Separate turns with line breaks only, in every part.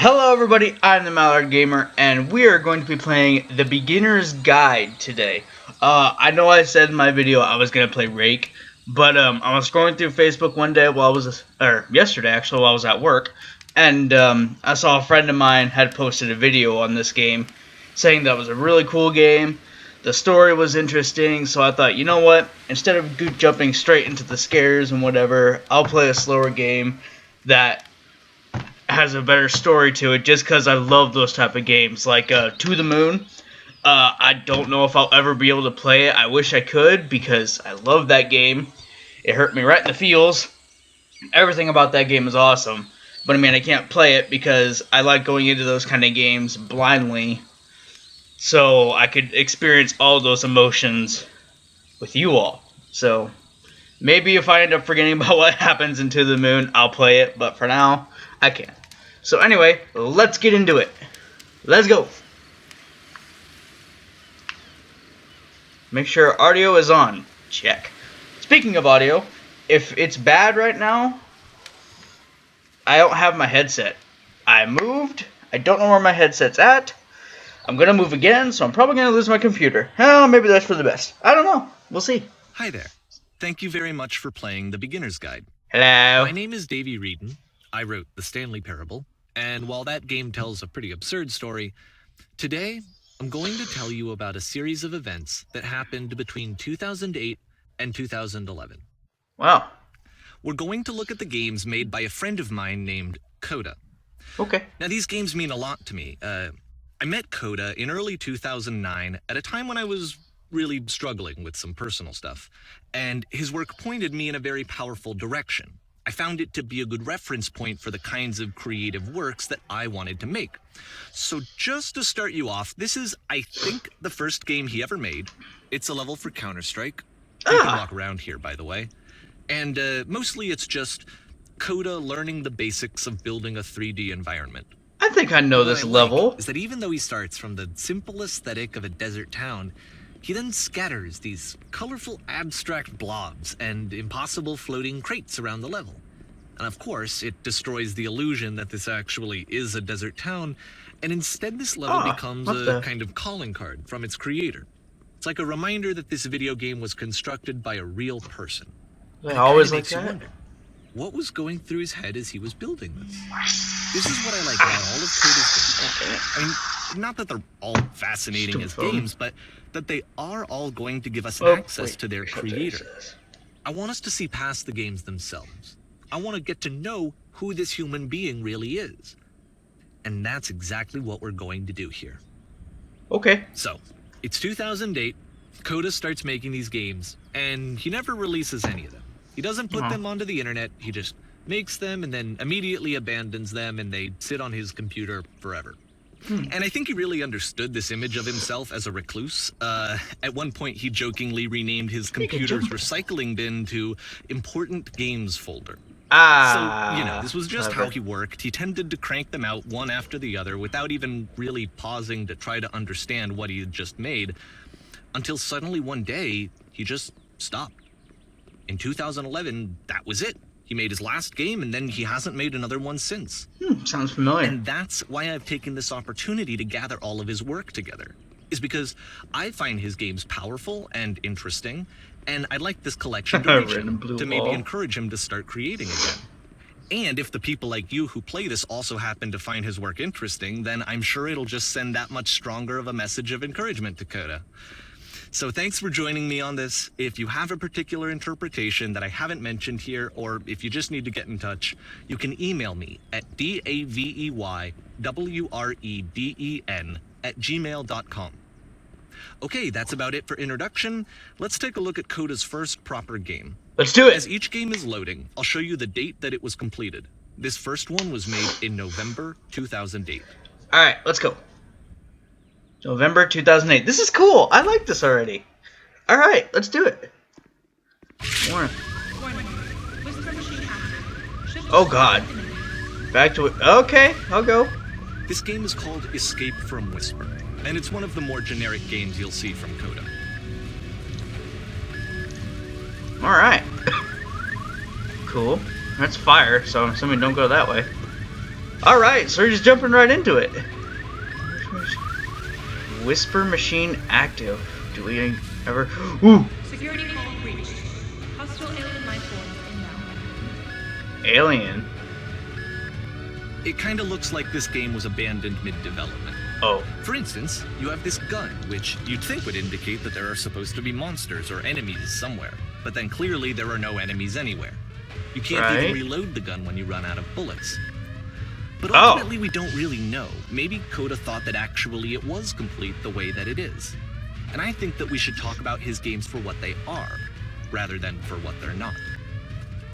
Hello everybody, I'm the Mallard Gamer, and we are going to be playing The Beginner's Guide today. I know I said in my video I was going to play Rake, but I was scrolling through Facebook one day yesterday actually, while I was at work, and I saw a friend of mine had posted a video on this game, saying that it was a really cool game. The story was interesting, so I thought, you know what, instead of jumping straight into the scares and whatever, I'll play a slower game that has a better story to it, just because I love those type of games, like To the Moon. I don't know if I'll ever be able to play it. I wish I could, because I love that game. It hurt me right in the feels. Everything about that game is awesome. But I mean, I can't play it because I like going into those kind of games blindly, so I could experience all those emotions with you all. So maybe if I end up forgetting about what happens in To the Moon, I'll play it, but for now, I can't. So anyway, let's get into it. Let's go. Make sure audio is on. Check. Speaking of audio, if it's bad right now, I don't have my headset. I moved. I don't know where my headset's at. I'm going to move again, so I'm probably going to lose my computer. Well, maybe that's for the best. I don't know. We'll see.
Hi there. Thank you very much for playing The Beginner's Guide.
Hello.
My name is Davey Reedon. I wrote The Stanley Parable, and while that game tells a pretty absurd story, today I'm going to tell you about a series of events that happened between 2008 and 2011.
Wow.
We're going to look at the games made by a friend of mine named Coda.
Okay.
Now, these games mean a lot to me. I met Coda in early 2009 at a time when I was really struggling with some personal stuff, and his work pointed me in a very powerful direction. I found it to be a good reference point for the kinds of creative works that I wanted to make. So just to start you off, this is, I think, the first game he ever made. It's a level for Counter-Strike. You can walk around here, by the way. And mostly it's just Coda learning the basics of building a 3D environment.
I think I know this level.
Is that even though he starts from the simple aesthetic of a desert town, he then scatters these colorful abstract blobs and impossible floating crates around the level. And of course, it destroys the illusion that this actually is a desert town, and instead this level becomes a kind of calling card from its creator. It's like a reminder that this video game was constructed by a real person.
I always like that.
Wonder, what was going through his head as he was building this? This is what I like about all of Coda's games. I mean, not that they're all fascinating as games, but that they are all going to give us access to their creator. I want us to see past the games themselves. I want to get to know who this human being really is. And that's exactly what we're going to do here.
Okay.
So, it's 2008, Coda starts making these games, and he never releases any of them. He doesn't put them onto the internet, he just makes them and then immediately abandons them, and they sit on his computer forever. And I think he really understood this image of himself as a recluse. At one point, he jokingly renamed his computer's recycling bin to Important Games Folder. So, you know, this was just how he worked. He tended to crank them out one after the other without even really pausing to try to understand what he had just made, until suddenly one day, he just stopped. In 2011, that was it. He made his last game, and then he hasn't made another one since.
Sounds familiar.
And that's why I've taken this opportunity to gather all of his work together, is because I find his games powerful and interesting, and I'd like this collection to reach him, to maybe encourage him to start creating again. And if the people like you who play this also happen to find his work interesting, then I'm sure it'll just send that much stronger of a message of encouragement to Coda. So thanks for joining me on this. If you have a particular interpretation that I haven't mentioned here, or if you just need to get in touch, you can email me at daveyWreden@gmail.com. Okay, that's about it for introduction. Let's take a look at Coda's first proper game.
Let's do it.
As each game is loading, I'll show you the date that it was completed. This first one was made in November 2008.
All right, let's go. November 2008. This is cool. I like this already. All right, let's do it. Warren. Oh, God. Back to it. Okay, I'll go.
This game is called Escape from Whisper, and it's one of the more generic games you'll see from Coda.
All right. Cool. That's fire, so I'm assuming don't go that way. Alright, so we're just jumping right into it. Whisper machine active. Do we ever... Ooh!
Security call breached. Hostile alien life forms inbound.
Alien?
It kind of looks like this game was abandoned mid-development.
Oh.
For instance, you have this gun, which you'd think would indicate that there are supposed to be monsters or enemies somewhere, but then clearly there are no enemies anywhere. You can't even reload the gun when you run out of bullets. But ultimately, we don't really know. Maybe Coda thought that actually it was complete the way that it is. And I think that we should talk about his games for what they are, rather than for what they're not.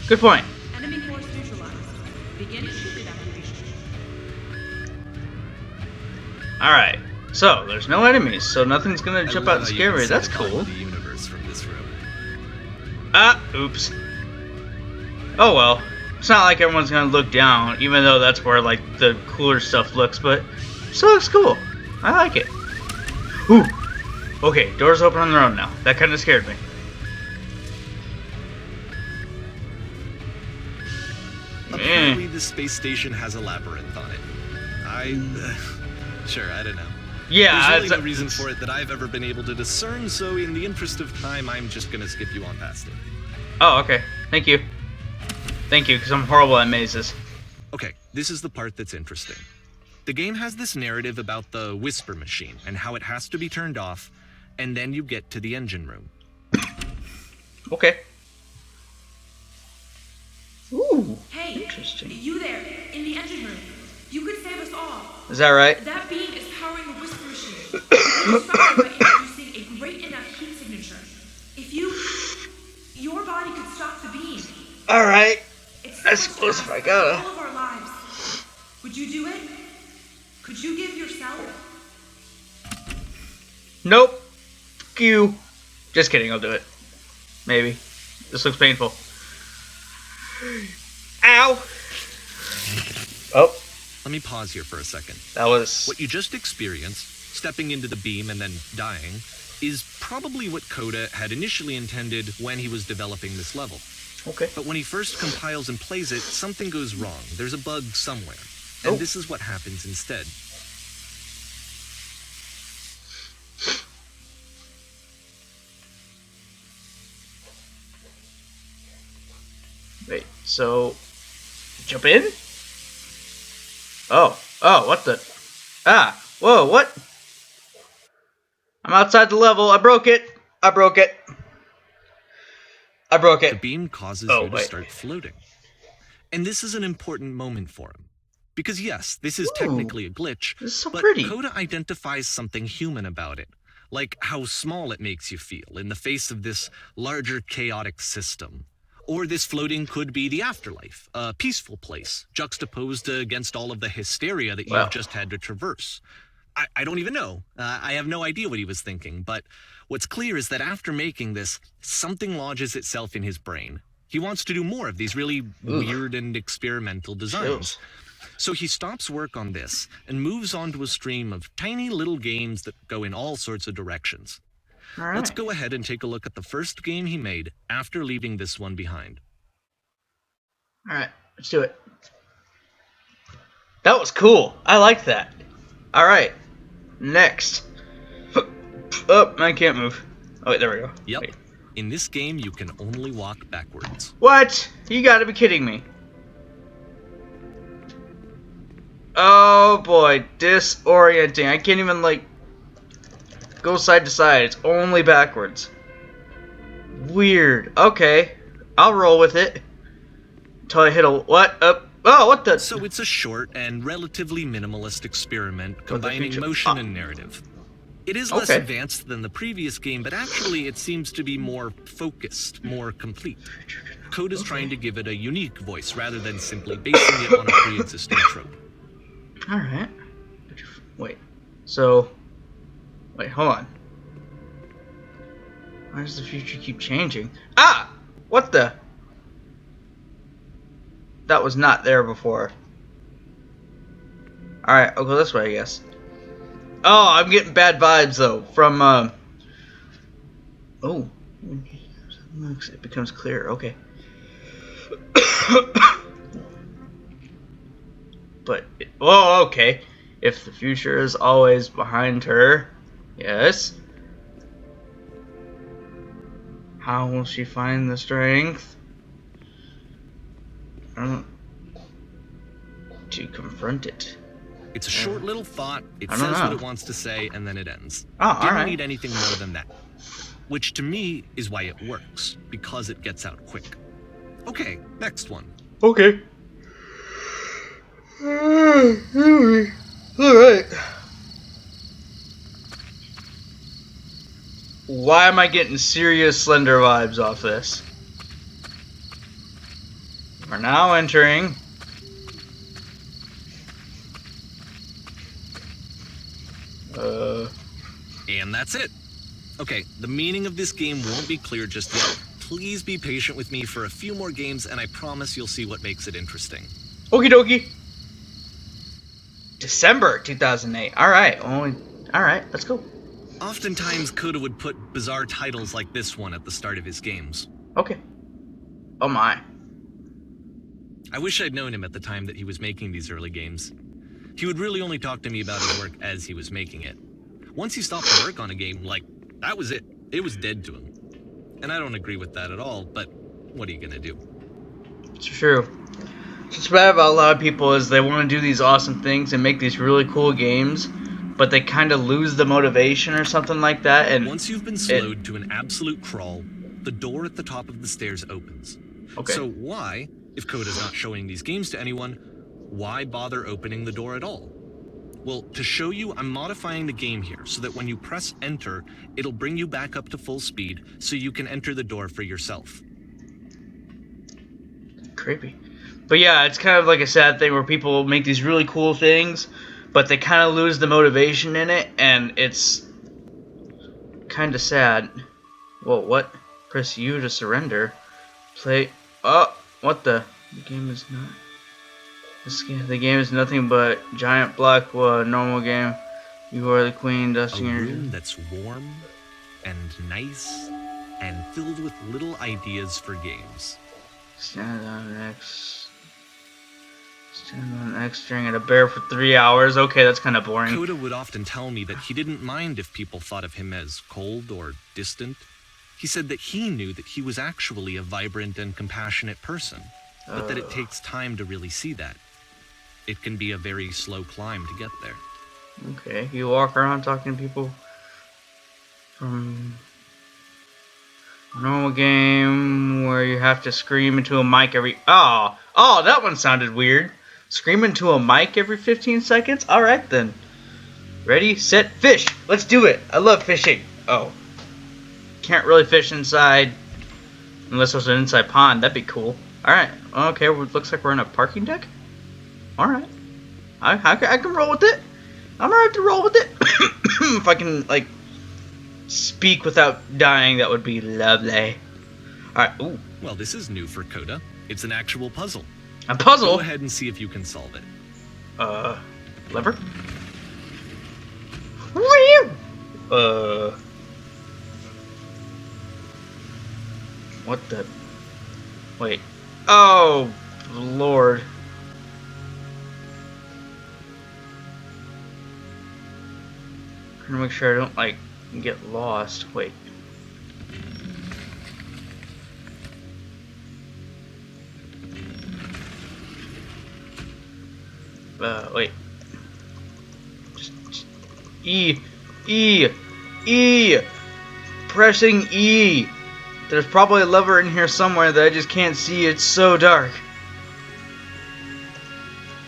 Good point.
Enemy force neutralized. Begin ship evacuation.
Alright, so there's no enemies, so nothing's gonna jump out and scare me. That's cool.
The universe from this room.
Ah, oops. Oh well. It's not like everyone's gonna look down, even though that's where like the cooler stuff looks, but it still looks cool. I like it. Ooh. Okay, doors open on their own now. That kind of scared me.
Apparently, this space station has a labyrinth on it. Sure, I don't know.
Yeah,
there's really no reason for it that I've ever been able to discern, so in the interest of time, I'm just gonna skip you on past it.
Oh, okay. Thank you. Thank you, because I'm horrible at mazes.
Okay, this is the part that's interesting. The game has this narrative about the Whisper machine and how it has to be turned off, and then you get to the engine room.
Okay. Ooh.
Hey,
interesting.
You there, in the engine room. You could save us all.
Is that right?
That beam is powering the Whisper machine. It started by introducing a great enough heat signature. If your body could stop the beam.
Alright.
It's
I suppose if I gotta.
all of our lives. Would you do it? Could you give yourself?
Nope. Fuck you. Just kidding, I'll do it. Maybe. This looks painful. Ow! Oh.
Let me pause here for a second.
That was...
What you just experienced, stepping into the beam and then dying, is probably what Coda had initially intended when he was developing this level.
Okay.
But when he first compiles and plays it, something goes wrong. There's a bug somewhere. And this is what happens instead.
Wait, so... Jump in? Oh, what the... Ah, whoa, what? I'm outside the level, I broke it!
The beam causes you to start floating. And this is an important moment for him. Because yes, this is technically a glitch,
this is so
but
pretty.
Coda identifies something human about it. Like how small it makes you feel in the face of this larger chaotic system. Or this floating could be the afterlife, a peaceful place, juxtaposed against all of the hysteria that you've just had to traverse. I don't even know. I have no idea what he was thinking, but what's clear is that after making this, something lodges itself in his brain. He wants to do more of these really weird and experimental designs. So he stops work on this and moves on to a stream of tiny little games that go in all sorts of directions.
All right.
Let's go ahead and take a look at the first game he made after leaving this one behind.
Alright, let's do it. That was cool. I like that. Alright, next. Oh, I can't move. Oh, wait, there we go.
Yep.
Wait.
In this game, you can only walk backwards.
What? You gotta be kidding me. Oh boy, disorienting. I can't even, like, go side to side. It's only backwards. Weird. Okay, I'll roll with it. Until I hit a... What? Oh, what the...
So it's a short and relatively minimalist experiment combining motion and narrative. It is less advanced than the previous game, but actually it seems to be more focused, more complete. Code is trying to give it a unique voice rather than simply basing it on a pre-existing trope.
Alright. Wait. So... Wait, hold on. Why does the future keep changing? Ah! What the... That was not there before. Alright, I'll go this way, I guess. Oh, I'm getting bad vibes, though, from, Oh. It becomes clear, okay. But, oh, okay. If the future is always behind her, yes. How will she find the strength? To confront it.
It's a short little thought. It
I
says
don't
what
know.
it wants to say, and then it ends.
Oh,
Didn't
alright.
need anything more than that. Which to me is why it works, because it gets out quick. Okay, next one.
Okay. Alright. Why am I getting serious Slender vibes off this? We're now entering.
And that's it. Okay, the meaning of this game won't be clear just yet. Please be patient with me for a few more games, and I promise you'll see what makes it interesting.
Okie dokie. December 2008. Alright, alright, let's go.
Oftentimes, Coda would put bizarre titles like this one at the start of his games.
Okay. Oh my.
I wish I'd known him at the time that he was making these early games. He would really only talk to me about his work as he was making it. Once he stopped to work on a game, like, that was it. It was dead to him. And I don't agree with that at all, but what are you gonna do?
It's true. What's bad about a lot of people is they want to do these awesome things and make these really cool games, but they kind of lose the motivation or something like that. And
once you've been slowed to an absolute crawl, the door at the top of the stairs opens.
Okay.
So why, if Coda's not showing these games to anyone, why bother opening the door at all? Well, to show you, I'm modifying the game here so that when you press enter, it'll bring you back up to full speed so you can enter the door for yourself.
Creepy. But yeah, it's kind of like a sad thing where people make these really cool things, but they kind of lose the motivation in it, and it's kind of sad. Whoa, what? Press U to surrender. Play. Oh, what the? The game is not. The game is nothing but giant block. Normal game. You are the queen, dusting
A
your.
room that's warm and nice and filled with little ideas for games.
Stand on X. Stand on X staring at a bear for 3 hours. Okay, that's kind of boring.
Coda would often tell me that he didn't mind if people thought of him as cold or distant. He said that he knew that he was actually a vibrant and compassionate person, but that it takes time to really see that. It can be a very slow climb to get there.
Okay, you walk around talking to people from a normal game where you have to scream into a mic every... Oh, that one sounded weird. Scream into a mic every 15 seconds? Alright then. Ready, set, fish! Let's do it! I love fishing. Oh. Can't really fish inside. Unless there's an inside pond. That'd be cool. Alright. Okay, looks like we're in a parking deck? Alright. I can roll with it. I'm gonna have to roll with it. If I can, like, speak without dying, that would be lovely. Alright, ooh.
Well, this is new for Coda. It's an actual puzzle.
A puzzle?
Go ahead and see if you can solve it.
Lever? What the? Wait. Oh, Lord. I'm gonna make sure I don't, like, get lost. Wait. Wait. Just E. Pressing E. There's probably a lever in here somewhere that I just can't see. It's so dark.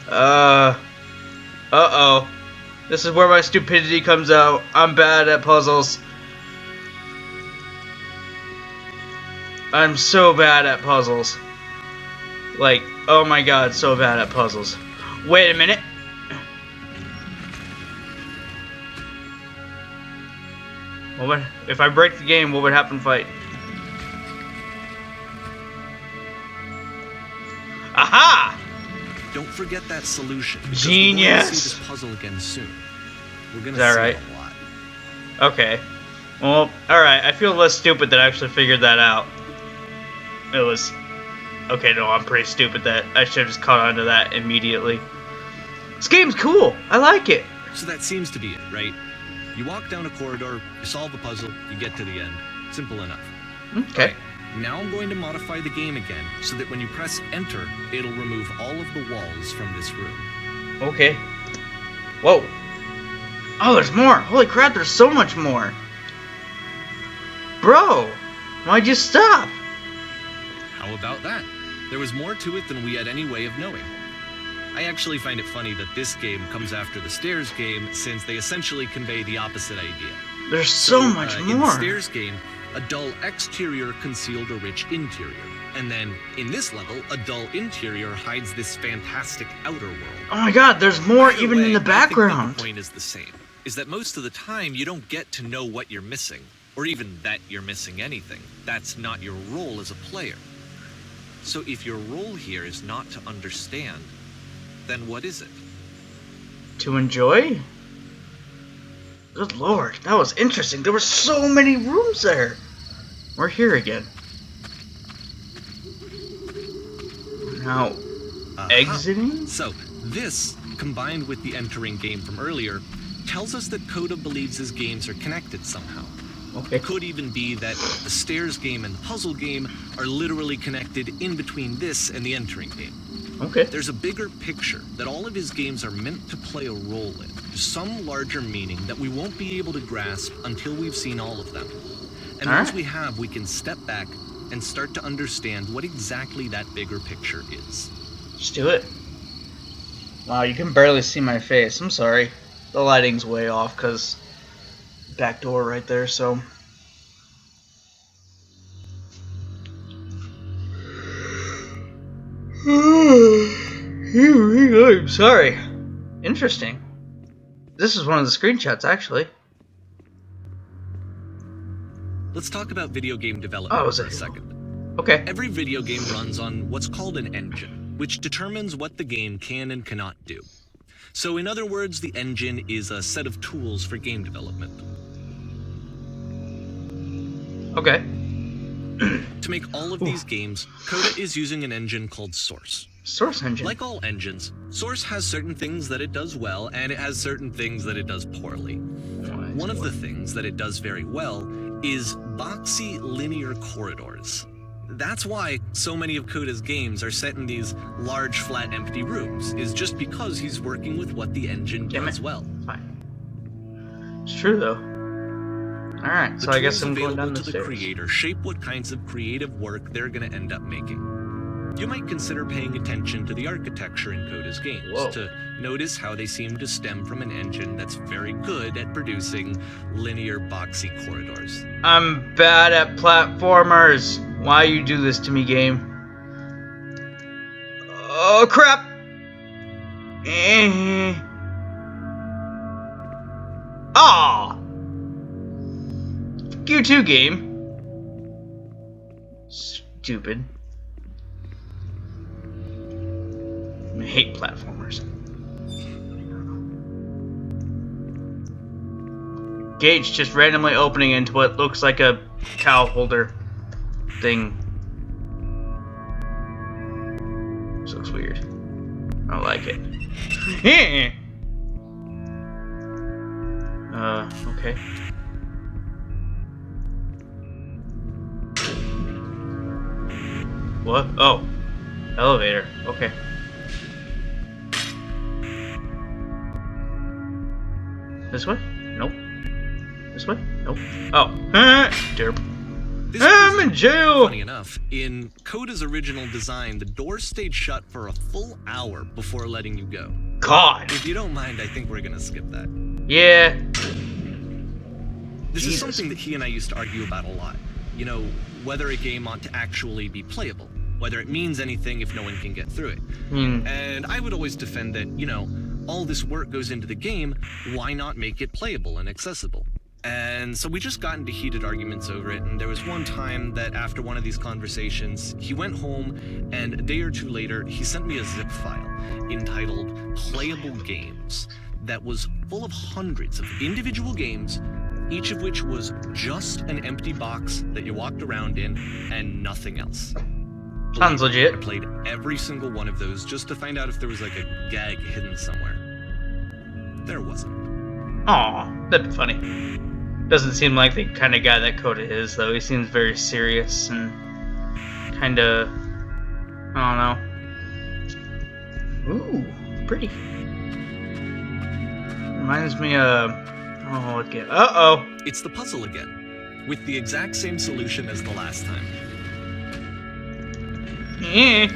Uh-oh. This is where my stupidity comes out. I'm bad at puzzles. I'm so bad at puzzles. Like, oh my god, so bad at puzzles. Wait a minute. What would, if I break the game, what would happen if I... Aha!
Don't forget that solution.
Genius!
We're going to see this puzzle again soon. We're gonna
Is that
see
right?
it a lot.
Okay. Well, alright, I feel less stupid that I actually figured that out. It was... Okay, no, I'm pretty stupid that I should have just caught on to that immediately. This game's cool. I like it.
So that seems to be it, right? You walk down a corridor, you solve a puzzle, you get to the end. Simple enough.
Okay.
Right, now I'm going to modify the game again so that when you press enter, it'll remove all of the walls from this room.
Okay. Whoa. Oh, there's more. Holy crap, there's so much more. Bro, why'd you stop?
How about that? There was more to it than we had any way of knowing. I actually find it funny that this game comes after the Stairs game, since they essentially convey the opposite idea.
There's so much
In the
more.
Stairs game, a dull exterior concealed a rich interior. And then, in this level, a dull interior hides this fantastic outer world.
Oh my god, there's more
Either
even
way,
in the
I think that
background.
the point is the same, is that most of the time you don't get to know what you're missing, or even that you're missing anything. That's not your role as a player. So if your role here is not to understand, then what is it?
To enjoy? Good lord, that was interesting. There were so many rooms there. We're here again. Now, exiting?
So, this, combined with the entering game from earlier, tells us that Coda believes his games are connected somehow.
Okay.
It could even be that the Stairs game and the puzzle game are literally connected in between this and the entering game.
Okay.
There's a bigger picture that all of his games are meant to play a role in, some larger meaning that we won't be able to grasp until we've seen all of them. And
All
once
right.
we have, we can step back and start to understand what exactly that bigger picture is.
Let's do it. Wow, you can barely see my face. I'm sorry. The lighting's way off because back door right there, so. I'm sorry. Interesting. This is one of the screenshots, actually.
Let's talk about video game development
Oh, is
for a
it?
second.
Okay.
Every video game runs on what's called an engine, which determines what the game can and cannot do. So in other words, the engine is a set of tools for game development.
Okay.
To make all of these games, Coda is using an engine called Source.
Source engine.
Like all engines, Source has certain things that it does well, and it has certain things that it does poorly. One of the things that it does very well is boxy linear corridors. That's why so many of Coda's games are set in these large, flat, empty rooms, is just because he's working with what the engine
Damn
does
it.
well.
Fine. It's true though. Alright, so
The
I guess
tools
I'm going
available
down the
to the
stairs.
creator shape what kinds of creative work they're going to end up making. You might consider paying attention to the architecture in Coda's games,
Whoa.
to notice how they seem to stem from an engine that's very good at producing linear, boxy corridors.
I'm bad at platformers. Why you do this to me, game? Oh crap! Ah! You too, game. Stupid. I hate platformers. Gate just randomly opening into what looks like a cow holder thing. This looks weird. I don't like it. Okay. What? Oh. Elevator. Okay. This way? Nope. This way? Nope. Oh. Derp.
This
I'm
was
in jail!
Funny enough, in Coda's original design, the door stayed shut for a full hour before letting you go.
God.
If you don't mind, I think we're gonna skip that.
Yeah.
This
Jesus.
is something that he and I used to argue about a lot. You know, whether a game ought to actually be playable, whether it means anything if no one can get through it. And I would always defend that, you know, all this work goes into the game, why not make it playable and accessible? And so we just got into heated arguments over it, and there was one time that after one of these conversations, he went home, and a day or two later, he sent me a zip file entitled Playable Games that was full of hundreds of individual games, each of which was just an empty box that you walked around in and nothing else.
Sounds legit.
I played every single one of those just to find out if there was like a gag hidden somewhere. there wasn't.
Aw, that'd be funny. Doesn't seem like the kind of guy that Coda is, though. He seems very serious and kind of, I don't know. Ooh, pretty. Reminds me of, oh, what game? Uh-oh.
It's the puzzle again, with the exact same solution as the last time.
Yeah.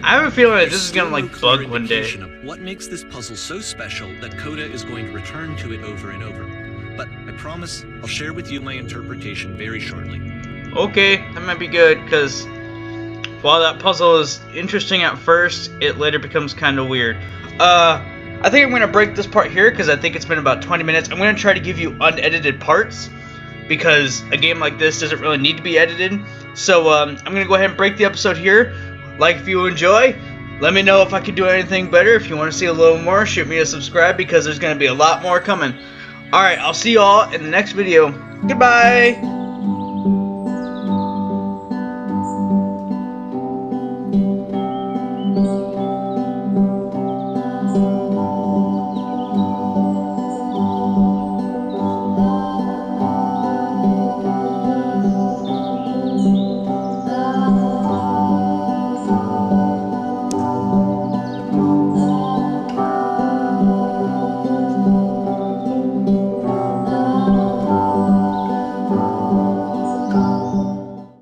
I have a feeling that this is gonna
There's
like
still no
bug
clear
one day.
indication of what makes this puzzle so special that Coda is going to return to it over and over. But I promise I'll share with you my interpretation very shortly.
Okay, that might be good, because while that puzzle is interesting at first, it later becomes kind of weird. I think I'm going to break this part here, because I think it's been about 20 minutes. I'm going to try to give you unedited parts, because a game like this doesn't really need to be edited. So, I'm going to go ahead and break the episode here. Like if you enjoy, let me know if I could do anything better. If you want to see a little more, shoot me a subscribe, because there's going to be a lot more coming. Alright, I'll see you all in the next video. Goodbye!